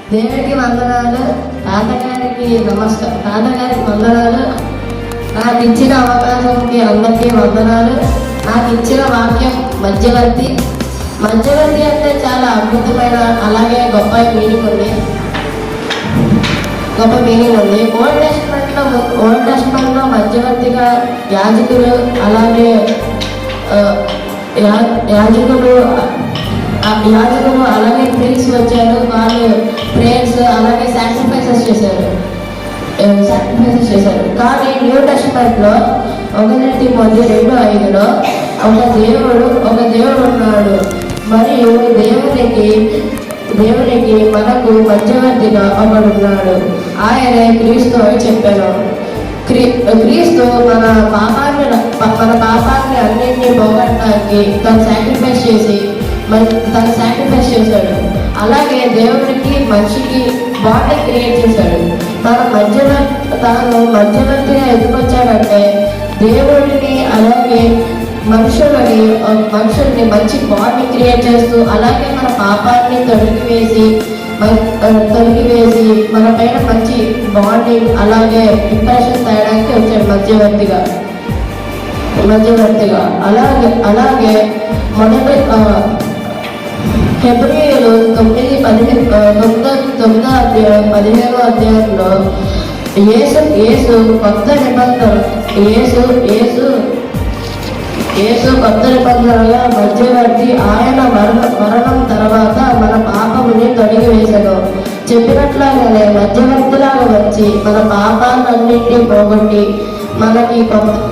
దేవుడికి వందనాలు. తాతగారికి నమస్కారం. తాతగారికి వందనాలు. నాకు ఇచ్చిన అవకాశంకి అందరికీ వందనాలు. నాకు ఇచ్చిన వాక్యం మధ్యవర్తి. మధ్యవర్తి అంటే చాలా అద్భుతమైన అలాగే గొప్ప మీనింగ్ ఉంది. ఓల్డ్ టెస్ట్మెంట్లో మధ్యవర్తిగా యాజకులు అలాగే యాజకులు అలాగే ప్రీస్ వచ్చారు. వాళ్ళు ప్రేయర్స్ అలాగే సాక్రిఫైసెస్ చేశారు. కానీ న్యూ టెస్ట్మెంట్లో 1 తిమోతి 2:5 ఒక దేవుడు ఉన్నాడు మరియు దేవునికి మనకు మధ్యవర్తిగా ఒకడున్నాడు, ఆయనే క్రీస్తు అని చెప్పాను. క్రీస్తు మన పాపాన్ని అన్నింటినీ పోగొట్టడానికి తను సాక్రిఫైస్ చేశాడు. అలాగే దేవుడికి మనిషికి బాండ్ క్రియేట్ చేశాడు. తాను మధ్యవర్తిగా ఎదుకొచ్చాడంటే దేవుడిని అలాగే మనుషుల్ని మంచి బాండ్ క్రియేట్ చేస్తూ అలాగే మన పాపాన్ని తొలగివేసి మన పైన మంచి బాండింగ్ అలాగే ఇంప్రెషన్ తేయడానికి వచ్చాడు మధ్యవర్తిగా. అలాగే మొదటి హెబ్రీయులు 9:15 అధ్యాయంలో యేసు కొత్త నిబంధనగా మధ్యవర్తి. ఆయన మరణం తర్వాత మన పాపముని తొలగి వేశాడు. చెప్పినట్లాగానే మధ్యవర్తిలాగా వచ్చి మన పాపాలన్నింటినీ పోగొట్టి మనకి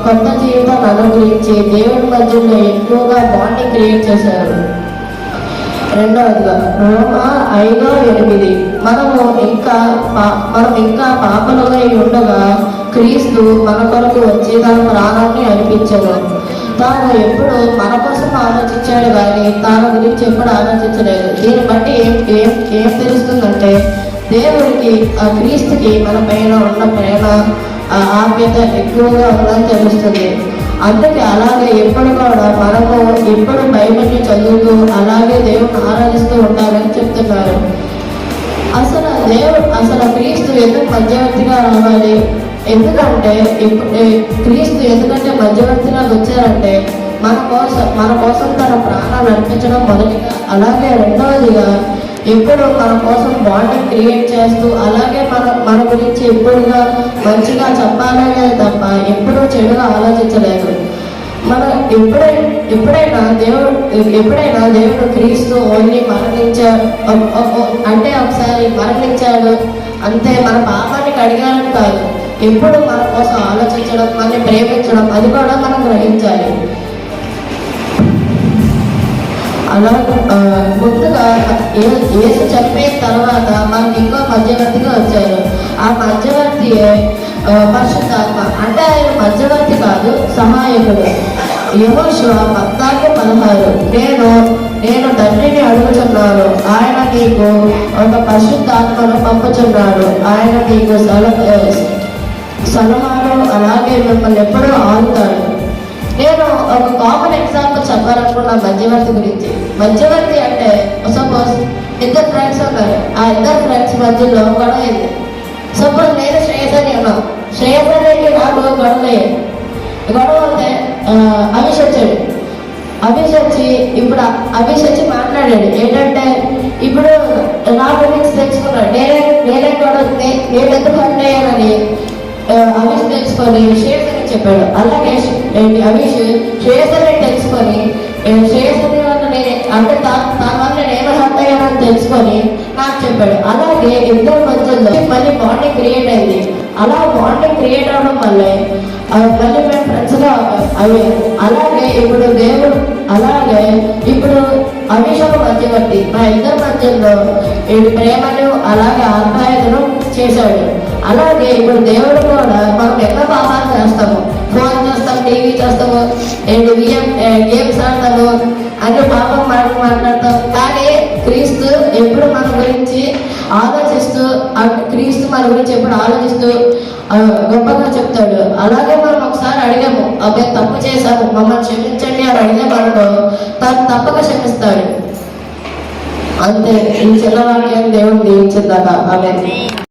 కొత్త జీవితాన్ని అనుగ్రహించి దేవుడి మధ్యలో ఎక్కువగా బాండింగ్ క్రియేట్ చేశారు. రెండవదిగా రోమా 5:8 మనము ఇంకా పాపలుగా ఉండగా క్రీస్తు మన కొరకు వచ్చి తన ప్రాణాన్ని అర్పించను. తాను ఎప్పుడు మన కోసం ఆలోచించాడు కానీ తాను గురించి ఎప్పుడు ఆలోచించలేదు. దీన్ని బట్టి ఏం తెలుస్తుందంటే దేవుడికి క్రీస్తుకి మన పైన ఉన్న ప్రేమ ఆప్యత ఎక్కువగా ఉందని తెలుస్తుంది. అందుకే అలాగే ఎప్పుడు కూడా మనము ఎప్పుడు బైబిల్ని చదువుతూ అలాగే దేవుడిని ఆరాధిస్తూ ఉండాలని చెప్తున్నారు. అసలు క్రీస్తు ఎందుకు మధ్యవర్తిగా రావాలి? ఎందుకంటే మధ్యవర్తిగా వచ్చారంటే మన కోసం తన ప్రాణాలు అర్పించడం మొదటిగా, అలాగే రెండవదిగా ఎప్పుడు మన కోసం బాండింగ్ క్రియేట్ చేస్తూ అలాగే మన గురించి ఎప్పుడుగా మంచిగా చెప్పాలనే తప్ప ఎప్పుడూ చెడుగా ఆలోచించలేదు. ఎప్పుడైనా దేవుడు క్రీస్తు ఓన్లీ మరణించాడు అంటే ఒకసారి మరణించాడు అంతే, మన పాపాన్ని కడిగాలని కాదు. ఎప్పుడు మన కోసం ఆలోచించడం, మనల్ని ప్రేమించడం, అది కూడా మనం గ్రహించాలి. అలా ముందుగా యేసు చనిపోయిన తర్వాత మనకి ఇంకో మధ్యవర్తిగా వచ్చారు. ఆ మధ్యవర్తి పరిశుద్ధాత్మ. అంటే ఆయన మధ్యవర్తి కాదు, సహాయకుడు. యెహోషువ 14:16 నేను తండ్రిని అడుగుచున్నాను, ఆయన నీకు ఒక పరిశుద్ధాత్మను పంపుచున్నాడు, ఆయన నీకు సలహాలు అలాగే మిమ్మల్ని ఎప్పుడూ ఆగుతాడు. నేను ఒక కామన్ ఎగ్జాంపుల్ చెప్పాలనుకున్నా మధ్యవర్తి గురించి. మధ్యవర్తి అంటే సపోజ్ 2 ఫ్రెండ్స్ ఉన్నారు. ఆ 2 ఫ్రెండ్స్ మధ్యలో గొడవ అయింది. సపోజ్ నేను శ్రేయస్ అని ఉన్నాను. శ్రేయస్ అనేది నాకు గొడవ అయితే అభిష్ వచ్చాడు. అభిష్ వచ్చి మాట్లాడాడు. ఏంటంటే ఇప్పుడు నా గురించి తెలుసుకున్నాడు. నేను ఎందుకు హర్ట్ అయ్యానని అభిష్ తెలుసుకొని శ్రేయస్ అని చెప్పాడు. అలాగే అభిష్ శ్రేయస్ అని తెలుసుకొని శ్రేయస్ వల్ల అంటే తన వల్ల నేను హర్ట్ అయ్యానని తెలుసుకొని నాకు చెప్పాడు. అలాగే ఇద్దరు మధ్యలో మళ్ళీ బాండింగ్ క్రియేట్ అయింది. అలా బాండింగ్ క్రియేట్ అవడం వల్లే మళ్ళీ మేము ఫ్రెండ్స్గా అయ్యాము. అలాగే ఇప్పుడు అభిషేక మధ్యవర్తి మా ఇద్దరి మధ్యలో ప్రేమను అలాగే ఆప్యాయతను చేశాడు. అలాగే ఇప్పుడు దేవుడు కూడా మనం ఎన్నో పాపాలు చేస్తాము. ఫోన్ చేస్తాము, టీవీ చేస్తాము, గేమ్స్ ఆడతాము, అన్ని పాపం మాట్లాడతాం. కానీ క్రీస్తు ఎప్పుడు మన గురించి ఆలోచిస్తూ గొప్పగా చెప్తాడు. అలాగే మనం ఒకసారి అడిగాము, అబ్బాయి తప్పు చేశాము, మమ్మల్ని క్షమించండి అని అడిగామనుకో, తను తప్పక క్షమిస్తాడు. అంతే. ఈ చిన్న వాక్యాన్ని దేవుడు దీవించుదాకా. ఆమేన్.